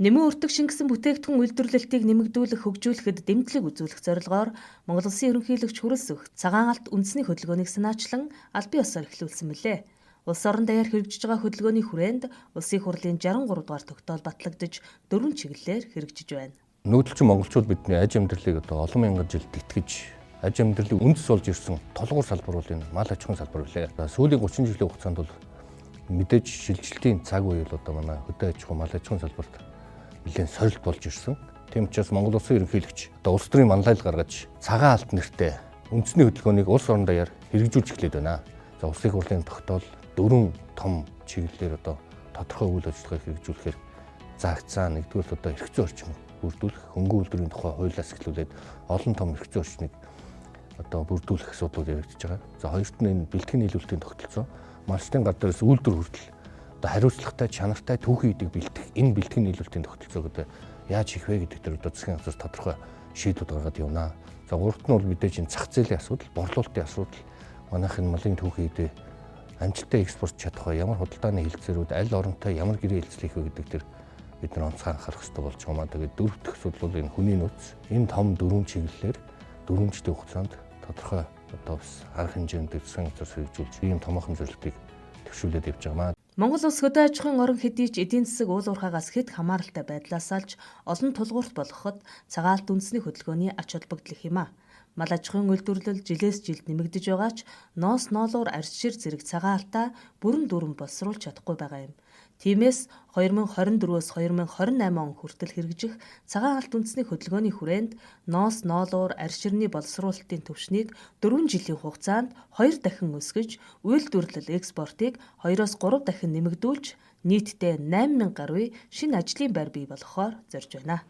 Нэмэн өртөг шингэсэн бүтээгдэхүүн үйлдвэрлэлтийг нэмэгдүүлэх, хөгжүүлэхэд дэмжлэг үзүүлэх зорилгоор Монгол Улсын ерөнхийлөгч хүрэлцэх цагаан алт үндэсний хөдөлгөөнийг санаачлан албан ёсоор эхлүүлсэн мэлээ. Улс орон даяар хэрэгжиж байгаа хөдөлгөөний хүрээнд Улсын хурлын 63 дугаар тогтоол батлагдж 4 чиглэлээр хэрэгжиж байна. Нүүдэлчин монголчууд бидний аж амьдралыг олон мянган жил тэтгэж аж амьдралыг үндэс болж ирсэн толгуур салбар бол энэ мал аж ахуйн салбар билээ. Сүүлийн 30 жилийн хугацаанд бол мэдээж шилжилтийн цаг үе бол манай хөдөө аж ахуй мал аж ахуйн салбарт нэлээд сорилт болж ирсэн. Тийм учраас Монгол Улсын ерөнхийлөгч улс төрийн манлайл гаргаж цагаан алт нэртэй үндэсний хөдөлгөөнийг улс орон даяар хэрэгжүүлж эхлэв байна. За Улсын хурлын тогтоол 4 том чиглэлээр тодорхой үйл ажиллагааг хэрэгжүүлэхээр заагдсан. Нэгдүгээр эрх зүйн орчин бүрдүүлэх, хөнгөн үйлдвэрийн тухай хуулиас эхлүүлээд олон том эрх зүйн орчныг бүрдүүлэх асуудлууд яригдж байгаа. За хоёрт нь энэ бэлтгэн нийлүүлэлтийн тогтолцоо малчтын гар дээрээс үйлдвэр хүртэл хариуцлагатай, чанартай түүхий эдийг бэлтгэх энэ бэлтгэн нийлүүлэлтийн тогтолцоог яаж хийх вэ гэдэг дээр засгийн газраас тодорхой шийдвүүд гаргаад явна. За гуравт нь бол мэдээж энэ зах зээлийн асуудал, борлуулалтын асуудал, манайх энэ малын түүхий эдээ амжилттай экспорт чадах вэ? Ямар худалдааны хэлэлцээрүүд аль оронтой ямар гэрээ хэлцлэх вэ гэдэг дээр бид нар онцгой анхаарах хэрэгтэй болж байгаа маа. Тэгээд дөрөвт асуудал бол энэ хүний нөөц. Энэ том 4 чиглэлээр 4 жилийн хугацаанд тодорхой бас арга хэмжээнд засгийн газраас хэрэгжүүлж ийм томоохон зөвлөлтийг төвшүүлээд явж байгаа маа. Монгол Улс хөдөө аж ахуйн орон хэдий ч эдийн засаг уул уурхаагаас хэд хамааралтай байдлаас алж олон тулгуурт болгоход цагаан алт үндэсний хөдөлгөөний ач холбогдол их юм а. Мал аж ахуйн үйлдвэрлэл жилээс жилд нэмэгдэж байгаа ч ноос ноолуур арьс шир зэрэг цагаан алтаа бүрэн дүүрэн боловсруулж чадахгүй байгаа юм. Тиймээс 2024-өөс 2028 он хүртэл хэрэгжих цагаан алт үндэсний хөдөлгөөний хүрээнд ноос ноолуур арьс ширний боловсруулалтын түвшнийг 4 жилийн хугацаанд 2 дахин өсгөж, үйлдвэрлэл экспортыг 2-оос 3 дахин нэмэгдүүлж нийтдээ 8,000 гаруй шинэ ажлын байр бий болгохоор зорж байна.